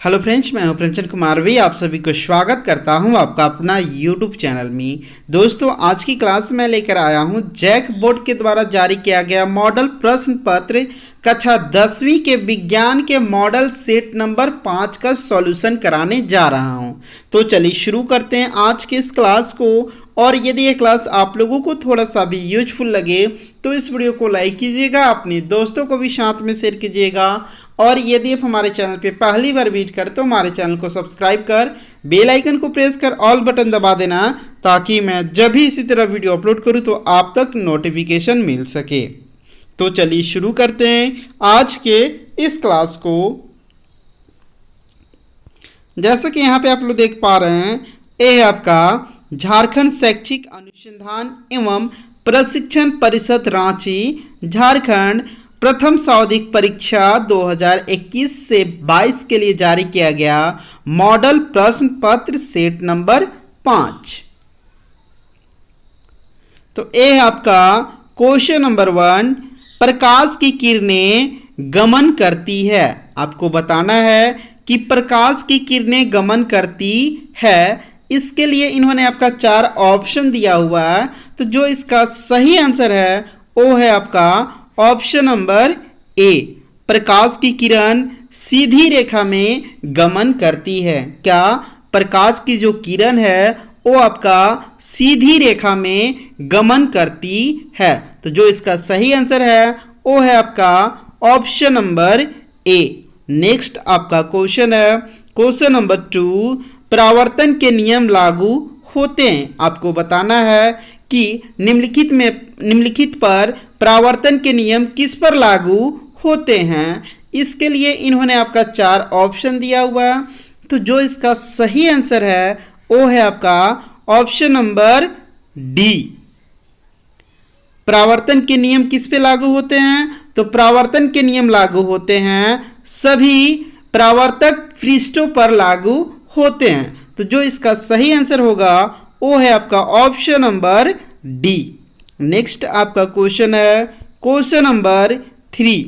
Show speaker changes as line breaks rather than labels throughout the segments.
Hello friends, मैं हूं प्रेमचंद कुमार भी आप सभी को स्वागत करता हूं आपका अपना यूट्यूब चैनल में। दोस्तों, आज की क्लास में लेकर आया हूं जैक बोर्ड के द्वारा जारी किया गया मॉडल प्रश्न पत्र कक्षा 10वीं के विज्ञान के मॉडल सेट नंबर 5 का सॉल्यूशन कराने जा रहा हूं। तो चलिए शुरू करते हैं आज के इस क्लास को। और यदि ये क्लास आप लोगों को थोड़ा सा भी यूजफुल लगे तो इस वीडियो को लाइक कीजिएगा, अपने दोस्तों को भी साथ में शेयर कीजिएगा। और यदि आप हमारे चैनल पे पहली बार विजिट करें तो हमारे चैनल को सब्सक्राइब कर बेल आइकन को प्रेस कर ऑल बटन दबा देना, ताकि मैं जब भी इसी तरह वीडियो अपलोड करूं तो आप तक नोटिफिकेशन मिल सके। तो चलिए शुरू करते हैं आज के इस क्लास को। जैसा कि यहाँ पे आप लोग देख पा रहे हैं, ये है आपका झारखंड शैक्षिक अनुसंधान एवं प्रशिक्षण परिषद रांची झारखंड प्रथम सावधिक परीक्षा 2021 से 22 के लिए जारी किया गया मॉडल प्रश्न पत्र सेट नंबर 5। तो ये है आपका क्वेश्चन नंबर 1। प्रकाश की किरणें गमन करती है। आपको बताना है कि प्रकाश की किरणें गमन करती है। इसके लिए इन्होंने आपका 4 ऑप्शन दिया हुआ है। तो जो इसका सही आंसर है वो है आपका ऑप्शन नंबर ए। प्रकाश की किरण सीधी रेखा में गमन करती है। क्या प्रकाश की जो किरण है वो आपका सीधी रेखा में गमन करती है। तो जो इसका सही आंसर है वो है आपका ऑप्शन नंबर ए। नेक्स्ट आपका क्वेश्चन है क्वेश्चन नंबर 2। परावर्तन के नियम लागू होते हैं। आपको बताना है कि निम्नलिखित पर परावर्तन के नियम किस पर लागू होते हैं। इसके लिए इन्होंने आपका 4 ऑप्शन दिया हुआ है। तो जो इसका सही आंसर है वो है आपका ऑप्शन नंबर डी। परावर्तन के नियम किस पे लागू होते हैं? तो परावर्तन के नियम लागू होते हैं सभी परावर्तक पृष्ठों पर लागू होते हैं। तो जो इसका सही आंसर होगा वो है आपका ऑप्शन नंबर डी। नेक्स्ट आपका क्वेश्चन है क्वेश्चन नंबर 3।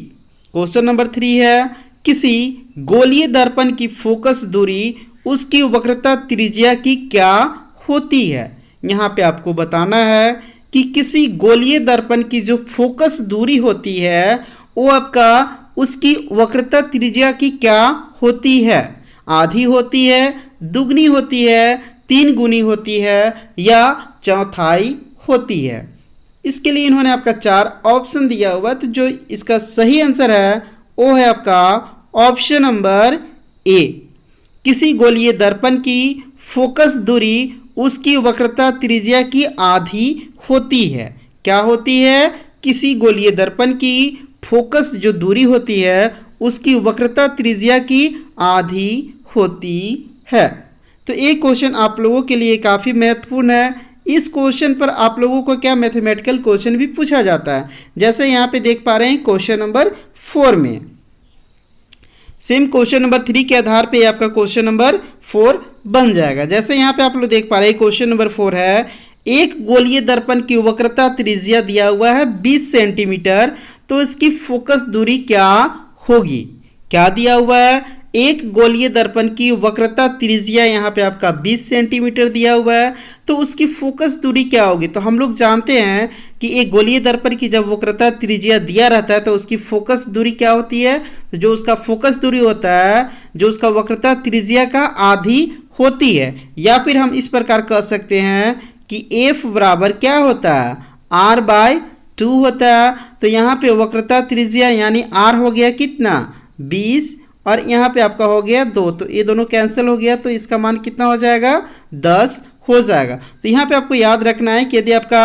क्वेश्चन नंबर 3 है किसी गोलीय दर्पण की फोकस दूरी उसकी वक्रता त्रिज्या की क्या होती है। यहाँ पे आपको बताना है कि किसी गोलीय दर्पण की जो फोकस दूरी होती है वो आपका उसकी वक्रता त्रिज्या की क्या होती है। आधी होती है, दुगनी होती है, 3 गुनी होती है या चौथाई होती है। इसके लिए इन्होंने आपका 4 ऑप्शन दिया हुआ। तो जो इसका सही आंसर है वो है आपका ऑप्शन नंबर ए। किसी गोलीय दर्पण की फोकस दूरी उसकी वक्रता त्रिज्या की आधी होती है। क्या होती है? किसी गोलीय दर्पण की फोकस जो दूरी होती है उसकी वक्रता त्रिज्या की आधी होती है। तो ये क्वेश्चन आप लोगों के लिए काफ़ी महत्वपूर्ण है। इस क्वेश्चन पर आप लोगों को क्या मैथमेटिकल क्वेश्चन भी पूछा जाता है। जैसे यहाँ पे देख पा रहे हैं क्वेश्चन नंबर 4 में सेम क्वेश्चन नंबर 3 के आधार पे आपका क्वेश्चन नंबर 4 बन जाएगा। जैसे यहाँ पे आप लोग देख पा रहे हैं क्वेश्चन नंबर 4 है एक गोलीय दर्पण की वक्रता त्रिज्या दिया हुआ है 20 सेंटीमीटर। तो इसकी फोकस दूरी क्या होगी? क्या दिया हुआ है? एक गोलीय दर्पण की वक्रता त्रिज्या यहाँ पे आपका 20 सेंटीमीटर दिया हुआ है। तो उसकी फोकस दूरी क्या होगी? तो हम लोग जानते हैं कि एक गोलीय दर्पण की जब वक्रता त्रिज्या दिया रहता है तो उसकी फोकस दूरी क्या होती है? तो जो उसका फोकस दूरी होता है जो उसका वक्रता त्रिज्या का आधी होती है। या फिर हम इस प्रकार कह सकते हैं कि एफ बराबर क्या होता है? r/2 होता है। तो यहाँ पे वक्रता त्रिज्या यानी r हो गया कितना? 20 और यहाँ पे आपका हो गया 2। तो ये दोनों कैंसिल हो गया। तो इसका मान कितना हो जाएगा? 10 हो जाएगा। तो यहाँ पे आपको याद रखना है कि यदि आपका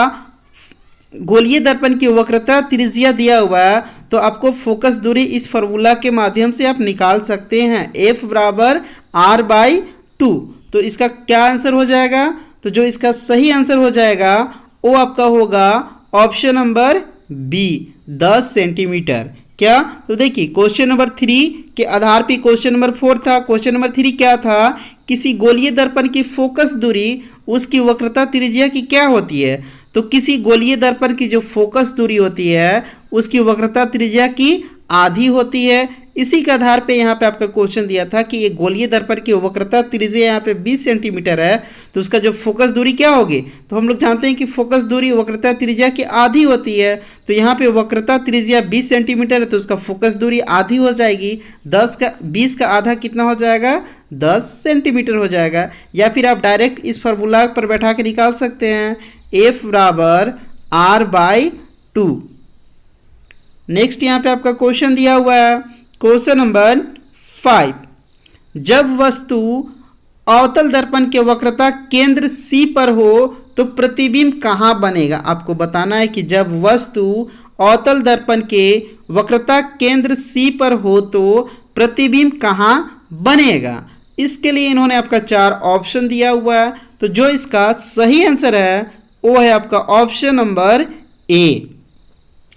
गोलीय दर्पण की वक्रता त्रिज्या दिया हुआ है तो आपको फोकस दूरी इस फॉर्मूला के माध्यम से आप निकाल सकते हैं f बराबर r/2। तो इसका क्या आंसर हो जाएगा? तो जो इसका सही आंसर हो जाएगा वो आपका होगा ऑप्शन नंबर बी 10 सेंटीमीटर। क्या? तो देखिए क्वेश्चन नंबर 3 के आधार पे क्वेश्चन नंबर 4 था। क्वेश्चन नंबर 3 क्या था? किसी गोलीय दर्पण की फोकस दूरी उसकी वक्रता त्रिज्या की क्या होती है। तो किसी गोलीय दर्पण की जो फोकस दूरी होती है उसकी वक्रता त्रिज्या की आधी होती है। इसी के आधार पे यहाँ पे आपका क्वेश्चन दिया था कि ये गोलीय दर्पण की वक्रता त्रिज्या यहाँ पे 20 सेंटीमीटर है, तो उसका जो फोकस दूरी क्या होगी, तो हम लोग जानते हैं कि फोकस दूरी वक्रता त्रिज्या की आधी होती है। तो यहाँ पे वक्रता त्रिज्या 20 सेंटीमीटर है, तो उसका फोकस दूरी आधी हो जाएगी। 20 का आधा कितना हो जाएगा, 10 सेंटीमीटर हो जाएगा। या फिर आप डायरेक्ट इस फार्मूला पर बैठा के निकाल सकते हैं, F बराबर R/2। नेक्स्ट यहाँ पे आपका क्वेश्चन दिया हुआ है, क्वेश्चन नंबर 5। जब वस्तु अवतल दर्पण के वक्रता केंद्र C पर हो तो प्रतिबिंब कहाँ बनेगा। आपको बताना है कि जब वस्तु अवतल दर्पण के वक्रता केंद्र C पर हो तो प्रतिबिंब कहाँ बनेगा। इसके लिए इन्होंने आपका 4 ऑप्शन दिया हुआ है, तो जो इसका सही आंसर है वो है आपका ऑप्शन नंबर ए।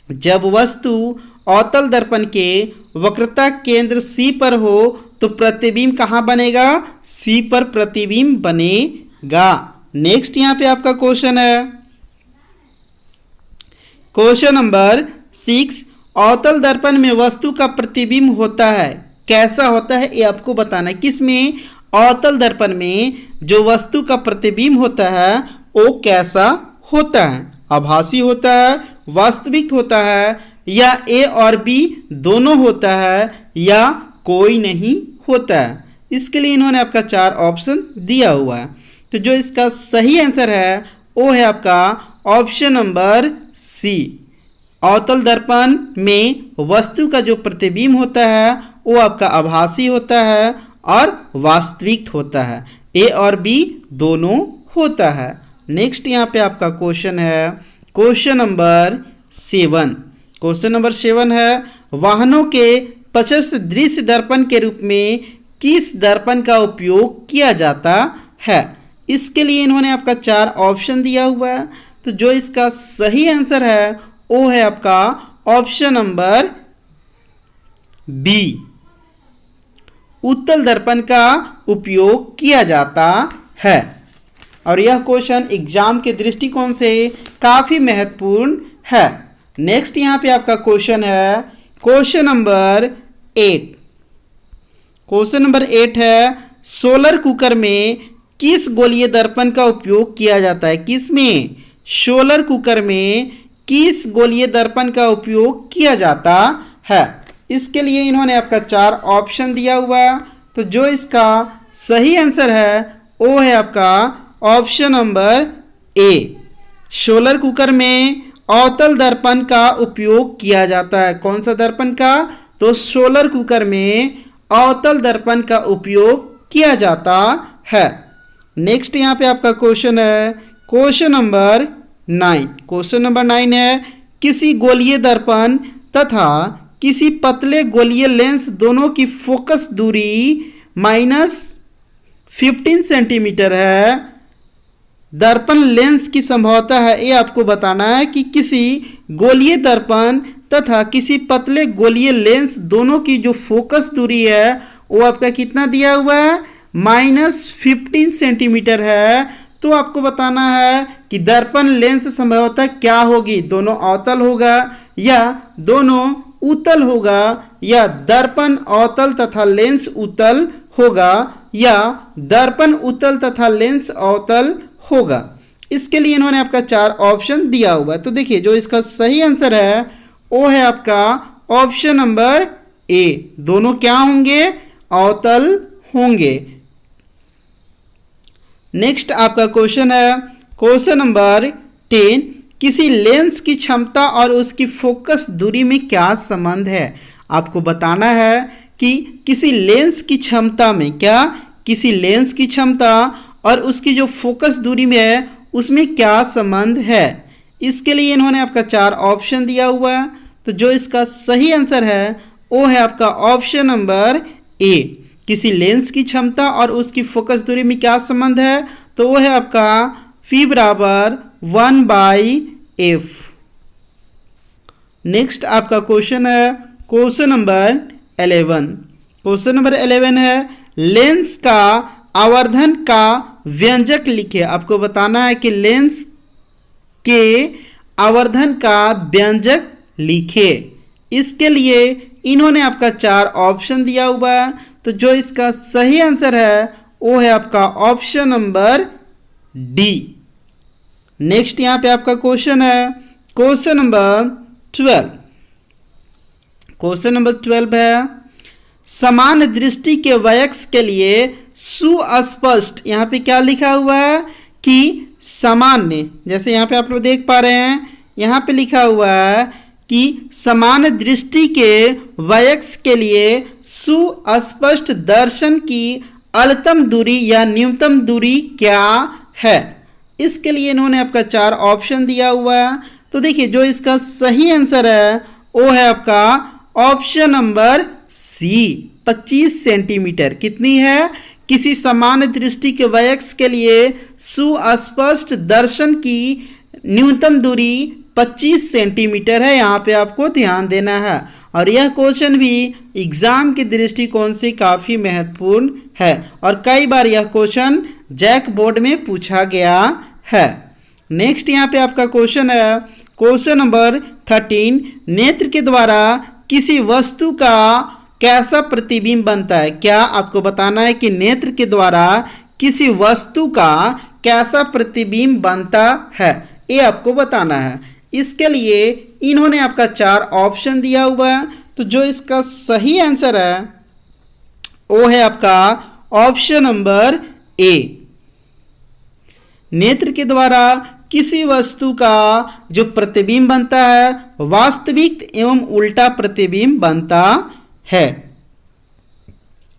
जब वस्तु अवतल दर्पण के वक्रता केंद्र C पर हो तो प्रतिबिंब कहाँ बनेगा, C पर प्रतिबिंब बनेगा। नेक्स्ट यहाँ पे आपका क्वेश्चन है, क्वेश्चन नंबर 6। अवतल दर्पण में वस्तु का प्रतिबिंब होता है, कैसा होता है ये आपको बताना है। किसमें, अवतल दर्पण में जो वस्तु का प्रतिबिंब होता है वो कैसा होता है, आभासी होता है, वास्तविक होता है, या ए और बी दोनों होता है, या कोई नहीं होता है। इसके लिए इन्होंने आपका 4 ऑप्शन दिया हुआ है, तो जो इसका सही आंसर है वो है आपका ऑप्शन नंबर सी। अवतल दर्पण में वस्तु का जो प्रतिबिंब होता है वो आपका आभासी होता है और वास्तविक होता है, ए और बी दोनों होता है। नेक्स्ट यहाँ पे आपका क्वेश्चन है, क्वेश्चन नंबर 7। क्वेश्चन नंबर 7 है, वाहनों के पचस्थ दृश्य दर्पण के रूप में किस दर्पण का उपयोग किया जाता है। इसके लिए इन्होंने आपका 4 ऑप्शन दिया हुआ है, तो जो इसका सही आंसर है वो है आपका ऑप्शन नंबर बी। उत्तल दर्पण का उपयोग किया जाता है, और यह क्वेश्चन एग्जाम के दृष्टिकोण से काफी महत्वपूर्ण है। नेक्स्ट यहाँ पे आपका क्वेश्चन है, क्वेश्चन नंबर 8। क्वेश्चन नंबर 8 है, सोलर कुकर में किस गोलीय दर्पण का उपयोग किया जाता है। किसमें, सोलर कुकर में किस गोलीय दर्पण का उपयोग किया जाता है। इसके लिए इन्होंने आपका 4 ऑप्शन दिया हुआ है, तो जो इसका सही आंसर है वो है आपका option number A. Solar cooker में अवतल दर्पण का उपयोग किया जाता है। कौन सा दर्पण का, तो सोलर कुकर में अवतल दर्पण का उपयोग किया जाता है। नेक्स्ट यहाँ पे आपका क्वेश्चन है, क्वेश्चन नंबर 9। क्वेश्चन नंबर 9 है, किसी गोलीय दर्पण तथा किसी पतले गोलीय लेंस दोनों की फोकस दूरी -15 सेंटीमीटर है। दर्पण लेंस की संभवतः है, ये आपको बताना है कि किसी गोलीय दर्पण तथा किसी पतले गोलीय लेंस दोनों की जो फोकस दूरी है वो आपका कितना दिया हुआ है, -15 सेंटीमीटर है। तो आपको बताना है कि दर्पण लेंस संभवतः क्या होगी, दोनों अवतल होगा या दोनों उत्तल होगा, या दर्पण अवतल तथा लेंस उत्तल होगा, या दर्पण उत्तल तथा लेंस अवतल होगा। इसके लिए इन्होंने आपका 4 ऑप्शन दिया हुआ है, तो देखिए जो इसका सही आंसर है वो है आपका ऑप्शन नंबर ए। दोनों क्या होंगे, अवतल होंगे। नेक्स्ट आपका क्वेश्चन है, क्वेश्चन नंबर 10। किसी लेंस की क्षमता और उसकी फोकस दूरी में क्या संबंध है। आपको बताना है कि किसी लेंस की क्षमता में क्या, किसी लेंस की क्षमता और उसकी जो फोकस दूरी में है उसमें क्या संबंध है। इसके लिए इन्होंने आपका 4 ऑप्शन दिया हुआ है, तो जो इसका सही आंसर है वो है आपका ऑप्शन नंबर ए। किसी लेंस की क्षमता और उसकी फोकस दूरी में क्या संबंध है, तो वो है आपका फी बराबर 1/f। नेक्स्ट आपका क्वेश्चन है, क्वेश्चन नंबर 11। क्वेश्चन नंबर 11 है, लेंस का आवर्धन का व्यंजक लिखे। आपको बताना है कि लेंस के आवर्धन का व्यंजक लिखे। इसके लिए इन्होंने आपका 4 ऑप्शन दिया हुआ है। तो जो इसका सही आंसर है वो है आपका ऑप्शन नंबर डी। नेक्स्ट यहां पे आपका क्वेश्चन है क्वेश्चन नंबर 12। क्वेश्चन नंबर 12 है समान दृष्टि के वयस्क के लिए सुस्पष्ट, यहाँ पे क्या लिखा हुआ है कि सामान्य, जैसे यहाँ पे आप लोग देख पा रहे हैं यहाँ पे लिखा हुआ है कि समान दृष्टि के वयस्क के लिए सुस्पष्ट दर्शन की अधिकतम दूरी या न्यूनतम दूरी क्या है। इसके लिए इन्होंने आपका 4 ऑप्शन दिया हुआ है। तो देखिए जो इसका सही आंसर है वो है आपका ऑप्शन नंबर सी 25 सेंटीमीटर। कितनी है? किसी समान दृष्टि के वयस्क के लिए सुस्पष्ट दर्शन की न्यूनतम दूरी 25 सेंटीमीटर है। यहाँ पे आपको ध्यान देना है और यह क्वेश्चन भी एग्जाम के दृष्टिकोण से काफी महत्वपूर्ण है और कई बार यह क्वेश्चन जैक बोर्ड में पूछा गया है। नेक्स्ट यहाँ पे आपका क्वेश्चन है क्वेश्चन नंबर 13 नेत्र के द्वारा किसी वस्तु का कैसा प्रतिबिंब बनता है। क्या आपको बताना है कि नेत्र के द्वारा किसी वस्तु का कैसा प्रतिबिंब बनता है, ये आपको बताना है। इसके लिए इन्होंने आपका 4 ऑप्शन दिया हुआ है। तो जो इसका सही आंसर है वो है आपका ऑप्शन नंबर ए। नेत्र के द्वारा किसी वस्तु का जो प्रतिबिंब बनता है वास्तविक एवं उल्टा प्रतिबिंब बनता है।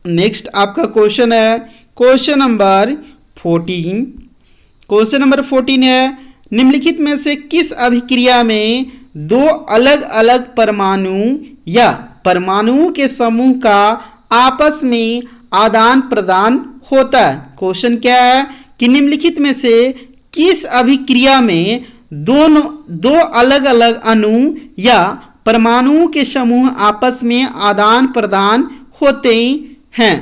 नेक्स्ट आपका क्वेश्चन है क्वेश्चन नंबर 14। क्वेश्चन नंबर 14 है निम्नलिखित में से किस अभिक्रिया में 2 अलग अलग परमाणु या परमाणुओं के समूह का आपस में आदान प्रदान होता है। क्वेश्चन क्या है कि निम्नलिखित में से किस अभिक्रिया में दो अलग अलग अणु या परमाणुओं के समूह आपस में आदान प्रदान होते हैं।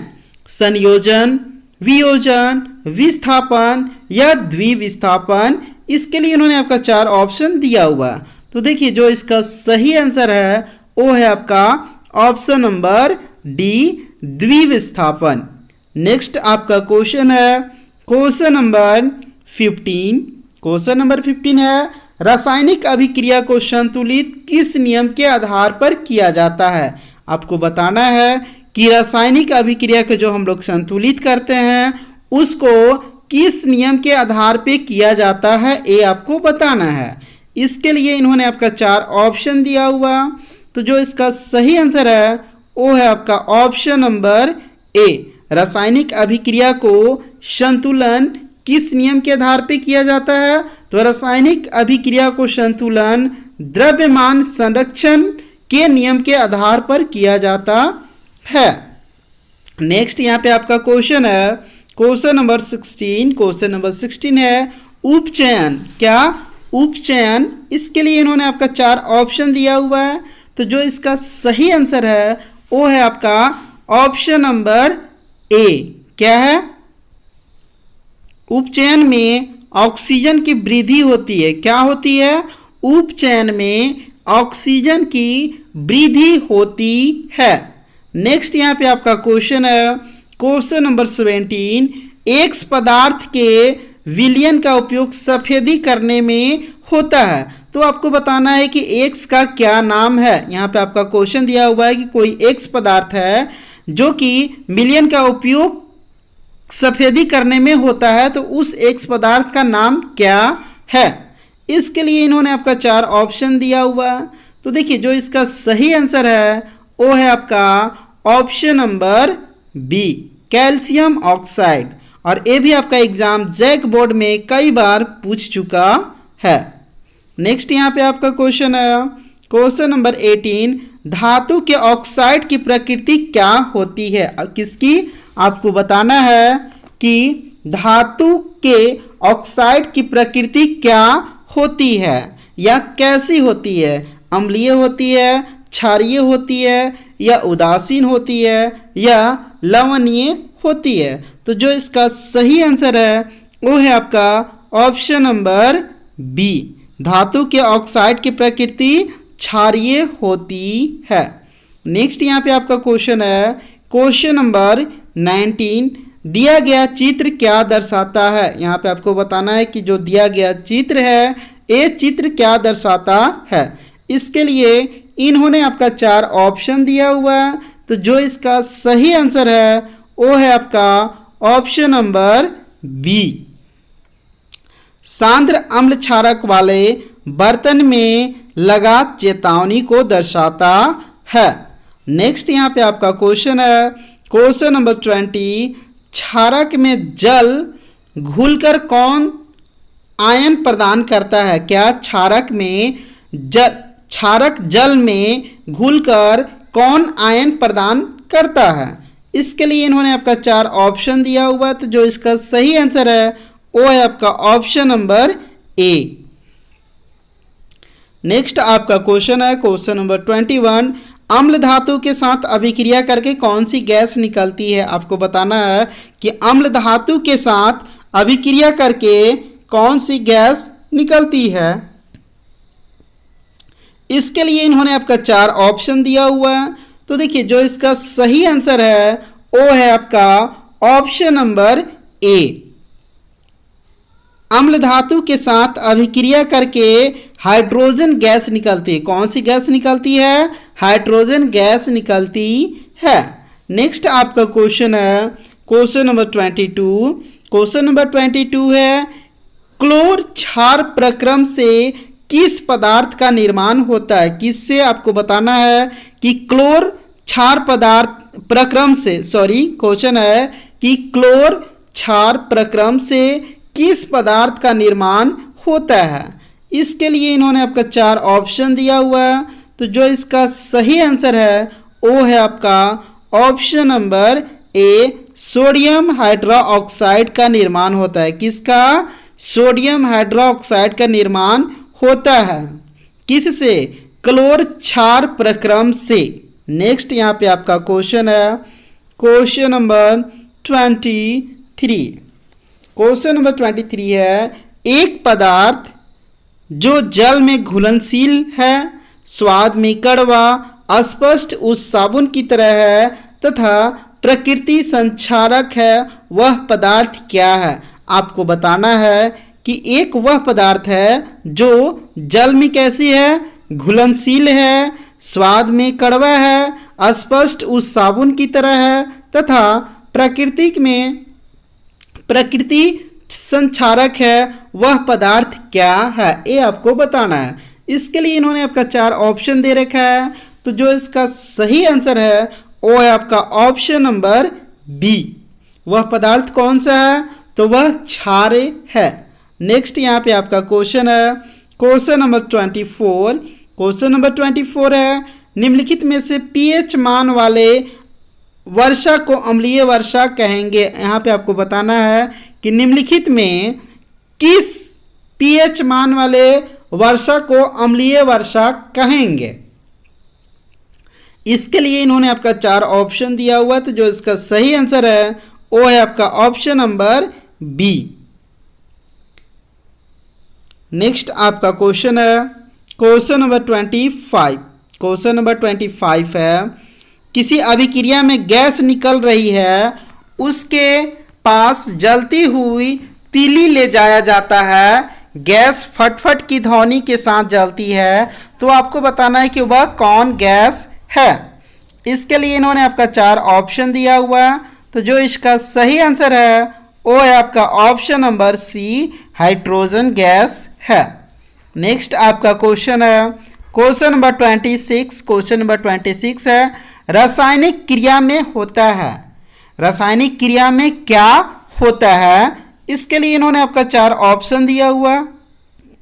संयोजन, वियोजन, विस्थापन या द्विविस्थापन। इसके लिए इन्होंने आपका 4 ऑप्शन दिया हुआ। तो देखिए जो इसका सही आंसर है वो है आपका ऑप्शन नंबर डी द्विविस्थापन। नेक्स्ट आपका क्वेश्चन है क्वेश्चन नंबर 15। क्वेश्चन नंबर 15 है रासायनिक अभिक्रिया को संतुलित किस नियम के आधार पर किया जाता है। आपको बताना है कि रासायनिक अभिक्रिया को जो हम लोग संतुलित करते हैं उसको किस नियम के आधार पे किया जाता है, ये आपको बताना है। इसके लिए इन्होंने आपका 4 ऑप्शन दिया हुआ। तो जो इसका सही आंसर है वो है आपका ऑप्शन नंबर ए। रासायनिक अभिक्रिया को संतुलन किस नियम के आधार पे किया जाता है? तो रासायनिक अभिक्रिया को संतुलन द्रव्यमान संरक्षण के नियम के आधार पर किया जाता है। नेक्स्ट यहाँ पे आपका क्वेश्चन है क्वेश्चन नंबर 16। क्वेश्चन नंबर 16 है उपचयन। क्या? उपचयन। इसके लिए इन्होंने आपका 4 ऑप्शन दिया हुआ है। तो जो इसका सही आंसर है वो है आपका ऑप्शन नंबर ए। क्या है? उपचयन में ऑक्सीजन की वृद्धि होती है। क्या होती है? उपचयन में ऑक्सीजन की वृद्धि होती है। नेक्स्ट यहाँ पे आपका क्वेश्चन है क्वेश्चन नंबर 17 एक्स पदार्थ के विलयन का उपयोग सफेदी करने में होता है। तो आपको बताना है कि एक्स का क्या नाम है। यहाँ पे आपका क्वेश्चन दिया हुआ है कि कोई एक्स पदार्थ है जो कि विलयन का उपयोग सफेदी करने में होता है, तो उस एक्स पदार्थ का नाम क्या है। इसके लिए इन्होंने आपका 4 ऑप्शन दिया हुआ। तो देखिए जो इसका सही आंसर है वो है आपका option number B calcium oxide. और ये भी आपका एग्जाम जैक बोर्ड में कई बार पूछ चुका है। नेक्स्ट यहाँ पे आपका क्वेश्चन है क्वेश्चन नंबर 18 धातु के ऑक्साइड की प्रकृति क्या होती है। किसकी? आपको बताना है कि धातु के ऑक्साइड की प्रकृति क्या होती है या कैसी होती है। अम्लीय होती है, क्षारीय होती है या उदासीन होती है या लवणीय होती है। तो जो इसका सही आंसर है वो है आपका ऑप्शन नंबर बी धातु के ऑक्साइड की प्रकृति क्षारीय होती है। नेक्स्ट यहाँ पे आपका क्वेश्चन है, क्वेश्चन नंबर 19, दिया गया चित्र क्या दर्शाता है। यहाँ पे आपको बताना है कि जो दिया गया चित्र है ये चित्र क्या दर्शाता है। इसके लिए इन्होंने आपका 4 ऑप्शन दिया हुआ है, तो जो इसका सही आंसर है वो है आपका ऑप्शन नंबर बी। सांद्र अम्ल क्षारक वाले बर्तन में लगा चेतावनी को दर्शाता है। नेक्स्ट यहाँ पे आपका क्वेश्चन है, क्वेश्चन नंबर 20, क्षारक में जल घुलकर कौन आयन प्रदान करता है। क्या क्षारक जल में घुलकर कौन आयन प्रदान करता है। इसके लिए इन्होंने आपका 4 ऑप्शन दिया हुआ, तो जो इसका सही आंसर है वो है आपका ऑप्शन नंबर ए। नेक्स्ट आपका क्वेश्चन है, क्वेश्चन नंबर 21, अम्ल धातु के साथ अभिक्रिया करके कौन सी गैस निकलती है। आपको बताना है कि अम्ल धातु के साथ अभिक्रिया करके कौन सी गैस निकलती है। इसके लिए इन्होंने आपका 4 ऑप्शन दिया हुआ है, तो देखिए जो इसका सही आंसर है वो है आपका ऑप्शन नंबर ए। अम्ल धातु के साथ अभिक्रिया करके हाइड्रोजन गैस निकलती है। कौन सी गैस निकलती है? हाइड्रोजन गैस निकलती है। नेक्स्ट आपका क्वेश्चन है, क्वेश्चन नंबर 22। क्वेश्चन नंबर 22 है, क्लोर क्षार प्रक्रम से किस पदार्थ का निर्माण होता है। किससे आपको बताना है कि क्लोर क्षार पदार्थ प्रक्रम से, क्वेश्चन है कि क्लोर क्षार प्रक्रम से किस पदार्थ का निर्माण होता है। इसके लिए इन्होंने आपका 4 ऑप्शन दिया हुआ है, तो जो इसका सही आंसर है वो है आपका option number A, sodium hydroxide का निर्माण होता है। किसका? सोडियम हाइड्रोक्साइड का निर्माण होता है। किससे? क्लोर क्षार प्रक्रम से। नेक्स्ट यहाँ पे आपका क्वेश्चन है, क्वेश्चन नंबर 23। क्वेश्चन नंबर 23 है, एक पदार्थ जो जल में घुलनशील है, स्वाद में कड़वा, अस्पष्ट उस साबुन की तरह है तथा प्रकृति संक्षारक है, वह पदार्थ क्या है। आपको बताना है कि एक वह पदार्थ है जो जल में कैसी है? घुलनशील है, स्वाद में कड़वा है, अस्पष्ट उस साबुन की तरह है तथा प्रकृति संक्षारक है, वह पदार्थ क्या है, ये आपको बताना है। इसके लिए इन्होंने आपका 4 ऑप्शन दे रखा है, तो जो इसका सही आंसर है वो है आपका ऑप्शन नंबर बी। वह पदार्थ कौन सा है? तो वह क्षार है। नेक्स्ट यहाँ पे आपका क्वेश्चन है, क्वेश्चन नंबर 24। क्वेश्चन नंबर 24 है, निम्नलिखित में से पीएच मान वाले वर्षा को अम्लीय वर्षा कहेंगे। यहाँ पे आपको बताना है कि निम्नलिखित में किस पीएच मान वाले वर्षा को अम्लीय वर्षा कहेंगे। इसके लिए इन्होंने आपका 4 ऑप्शन दिया हुआ, तो जो इसका सही आंसर है वो है आपका ऑप्शन नंबर बी। नेक्स्ट आपका क्वेश्चन है, क्वेश्चन नंबर 25। क्वेश्चन नंबर 25 है, किसी अभिक्रिया में गैस निकल रही है, उसके पास जलती हुई तीली ले जाया जाता है, गैस फटफट की ध्वनि के साथ जलती है, तो आपको बताना है कि वह कौन गैस है। इसके लिए इन्होंने आपका 4 ऑप्शन दिया हुआ है, तो जो इसका सही आंसर है वो है आपका option number C, hydrogen gas है। नेक्स्ट आपका क्वेश्चन है, क्वेश्चन नंबर 26। क्वेश्चन नंबर 26 है, रासायनिक क्रिया में होता है। रासायनिक क्रिया में क्या होता है? इसके लिए इन्होंने आपका 4 ऑप्शन दिया हुआ,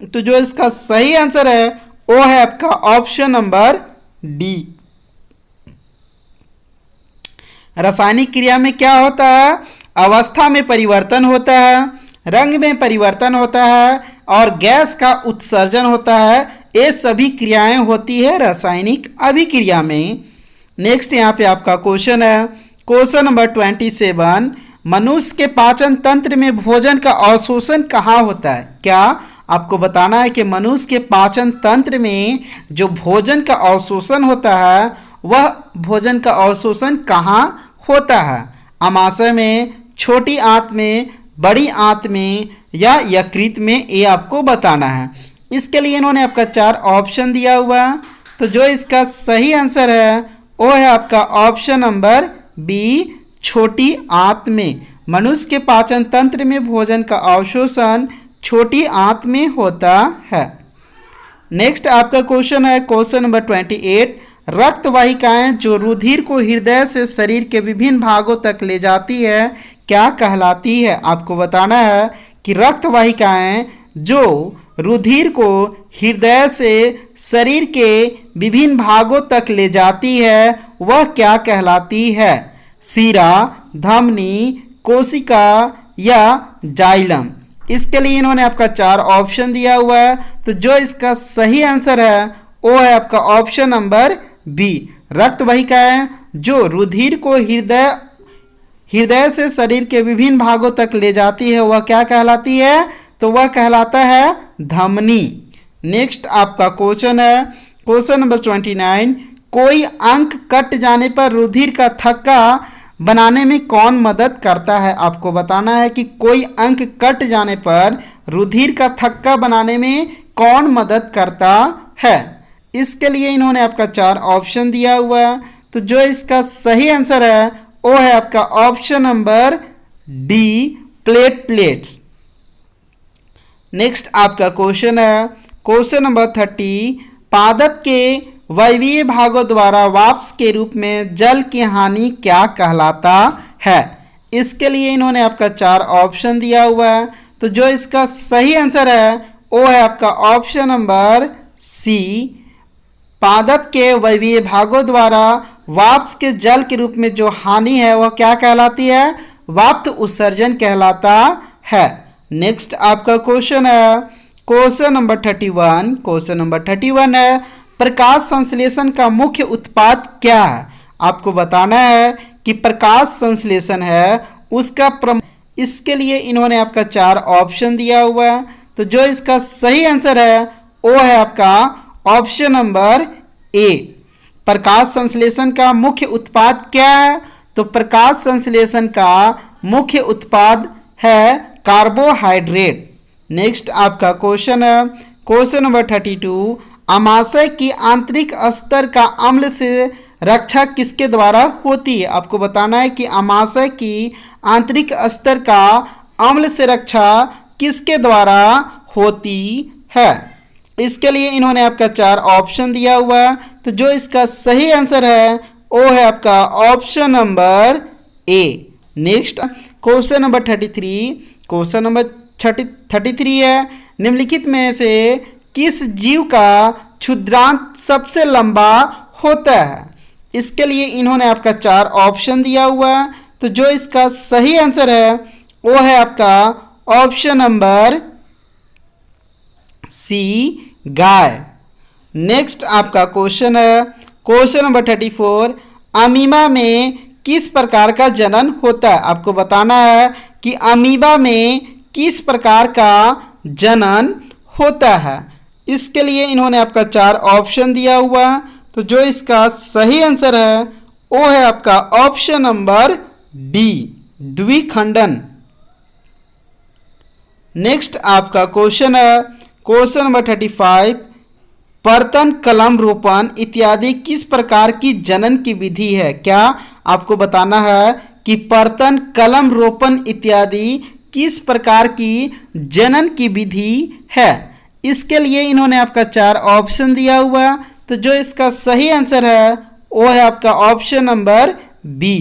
तो जो इसका सही आंसर है वो है आपका ऑप्शन नंबर डी। रासायनिक क्रिया में क्या होता है? अवस्था में परिवर्तन होता है, रंग में परिवर्तन होता है और गैस का उत्सर्जन होता है। ये सभी क्रियाएं होती है रासायनिक अभिक्रिया में। नेक्स्ट यहाँ पे आपका क्वेश्चन है, क्वेश्चन नंबर 27। मनुष्य के पाचन तंत्र में भोजन का अवशोषण कहाँ होता है? क्या आपको बताना है कि मनुष्य के पाचन तंत्र में जो भोजन का अवशोषण होता है वह भोजन का अवशोषण कहाँ होता है? आमाशय में, छोटी आंत में, बड़ी आंत में या यकृत में, ये आपको बताना है। इसके लिए इन्होंने आपका 4 ऑप्शन दिया हुआ है। तो जो इसका सही आंसर है वो है आपका ऑप्शन नंबर बी, छोटी आंत में। मनुष्य के पाचन तंत्र में भोजन का अवशोषण छोटी आंत में होता है। नेक्स्ट आपका क्वेश्चन है क्वेश्चन नंबर 28। रक्त वाहिकाएं जो रुधिर को हृदय से शरीर के विभिन्न भागों तक ले जाती है क्या कहलाती है? आपको बताना है कि रक्त वाहिकाएं जो रुधिर को हृदय से शरीर के विभिन्न भागों तक ले जाती है वह क्या कहलाती है? सीरा, धमनी, कोशिका या जाइलम। इसके लिए इन्होंने आपका 4 ऑप्शन दिया हुआ है। तो जो इसका सही आंसर है वो है आपका ऑप्शन नंबर बी, रक्त वाहिकाएं जो रुधिर को हृदय से शरीर के विभिन्न भागों तक ले जाती है वह क्या कहलाती है? तो वह कहलाता है धमनी। नेक्स्ट आपका क्वेश्चन है क्वेश्चन नंबर 29। कोई अंक कट जाने पर रुधिर का थक्का बनाने में कौन मदद करता है? आपको बताना है कि कोई अंक कट जाने पर रुधिर का थक्का बनाने में कौन मदद करता है? इसके लिए इन्होंने आपका 4 ऑप्शन दिया हुआ है। तो जो इसका सही आंसर है वो है आपका option number D, platelets. Next आपका क्वेश्चन है क्वेश्चन नंबर 30। पादप के वायवीय भागों द्वारा वाष्प के रूप में जल की हानि क्या कहलाता है? इसके लिए इन्होंने आपका 4 ऑप्शन दिया हुआ है। तो जो इसका सही आंसर है वो है आपका ऑप्शन नंबर सी, पादप के वायवीय भागों द्वारा वाष्प के जल के रूप में जो हानि है वह क्या कहलाती है? वाष्प उत्सर्जन कहलाता है। नेक्स्ट आपका क्वेश्चन है क्वेश्चन नंबर 31। क्वेश्चन नंबर 31 है प्रकाश संश्लेषण का मुख्य उत्पाद क्या है? आपको बताना है कि प्रकाश संश्लेषण है उसका इसके लिए इन्होंने आपका 4 ऑप्शन दिया हुआ है। तो जो इसका सही आंसर है वो है आपका ऑप्शन नंबर ए, प्रकाश संश्लेषण का मुख्य उत्पाद क्या है? तो प्रकाश संश्लेषण का मुख्य उत्पाद है कार्बोहाइड्रेट। नेक्स्ट आपका क्वेश्चन है क्वेश्चन नंबर 32। आमाशय की आंतरिक स्तर का अम्ल से रक्षा किसके द्वारा होती है? आपको बताना है कि आमाशय की आंतरिक स्तर का अम्ल से रक्षा किसके द्वारा होती है? इसके लिए इन्होंने आपका 4 ऑप्शन दिया हुआ है। तो जो इसका सही आंसर है वो है आपका option number A. Next question number 33। Question number 33 है निम्नलिखित में से किस जीव का क्षुद्रांत सबसे लंबा होता है? इसके लिए इन्होंने आपका 4 ऑप्शन दिया हुआ है। तो जो इसका सही आंसर है वो है आपका ऑप्शन नंबर सी, गाय। नेक्स्ट आपका क्वेश्चन है क्वेश्चन नंबर 34। अमीबा में किस प्रकार का जनन होता है? आपको बताना है कि अमीबा में किस प्रकार का जनन होता है। इसके लिए इन्होंने आपका 4 ऑप्शन दिया हुआ है। तो जो इसका सही आंसर है वो है आपका ऑप्शन नंबर डी, द्विखंडन। नेक्स्ट आपका क्वेश्चन है क्वेश्चन नंबर 35। पर्तन, कलम रोपण इत्यादि किस प्रकार की जनन की विधि है? क्या आपको बताना है कि पर्तन, कलम रोपण इत्यादि किस प्रकार की जनन की विधि है? इसके लिए इन्होंने आपका 4 ऑप्शन दिया हुआ। तो जो इसका सही आंसर है वो है आपका ऑप्शन नंबर बी,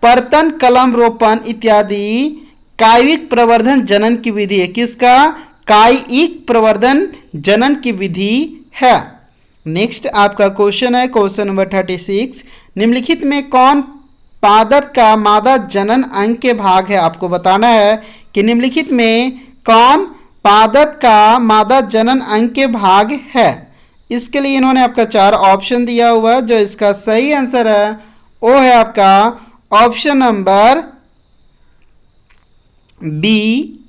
पर्तन, कलम रोपण इत्यादि कायिक प्रवर्धन जनन की विधि है। किसका? कायिक प्रवर्धन जनन की विधि है। नेक्स्ट आपका क्वेश्चन है क्वेश्चन नंबर 36। निम्नलिखित में कौन पादप का मादा जनन अंग के भाग है? आपको बताना है कि निम्नलिखित में कौन पादप का मादा जनन अंग के भाग है। इसके लिए इन्होंने आपका 4 ऑप्शन दिया हुआ है। जो इसका सही आंसर है वो है आपका ऑप्शन नंबर बी।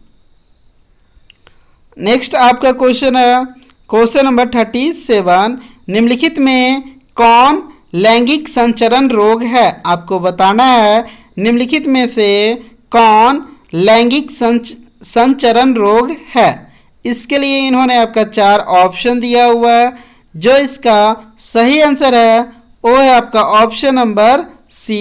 नेक्स्ट आपका क्वेश्चन है क्वेश्चन नंबर 37। निम्नलिखित में कौन लैंगिक संचरण रोग है? आपको बताना है निम्नलिखित में से कौन लैंगिक संचरण रोग है। इसके लिए इन्होंने आपका 4 ऑप्शन दिया हुआ है। जो इसका सही आंसर है वो है आपका ऑप्शन नंबर सी।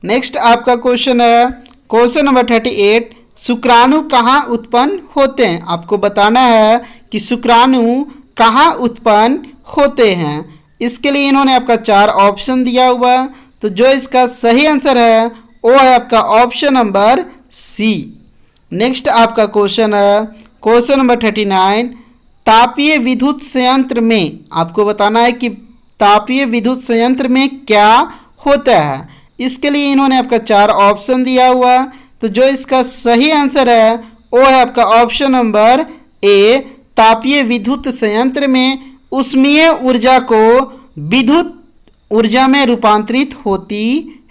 नेक्स्ट आपका क्वेश्चन है क्वेश्चन नंबर 38, शुक्राणु कहाँ उत्पन्न होते हैं? आपको बताना है कि शुक्राणु कहाँ उत्पन्न होते हैं। इसके लिए इन्होंने आपका 4 ऑप्शन दिया हुआ है। तो जो इसका सही आंसर है वो है आपका ऑप्शन नंबर सी। नेक्स्ट आपका क्वेश्चन है क्वेश्चन नंबर 39, तापीय विद्युत संयंत्र में आपको बताना है कि तापीय विद्युत संयंत्र में क्या होता है। इसके लिए इन्होंने आपका 4 ऑप्शन दिया हुआ है। तो जो इसका सही आंसर है वो है आपका ऑप्शन नंबर ए। तापीय विद्युत संयंत्र में ऊष्मीय ऊर्जा को विद्युत ऊर्जा में रूपांतरित होती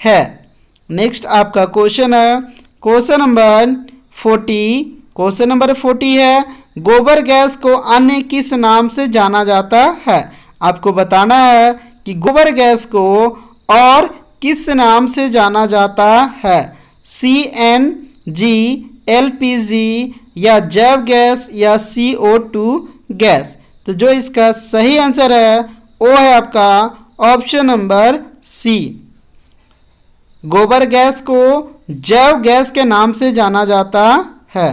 है। नेक्स्ट आपका क्वेश्चन है क्वेश्चन नंबर 40। क्वेश्चन नंबर 40 है गोबर गैस को अन्य किस नाम से जाना जाता है? आपको बताना है कि गोबर गैस को और किस नाम से जाना जाता है। CNG, LPG या जैव गैस या CO2 गैस। तो जो इसका सही आंसर है वो है आपका ऑप्शन नंबर सी। गोबर गैस को जैव गैस के नाम से जाना जाता है।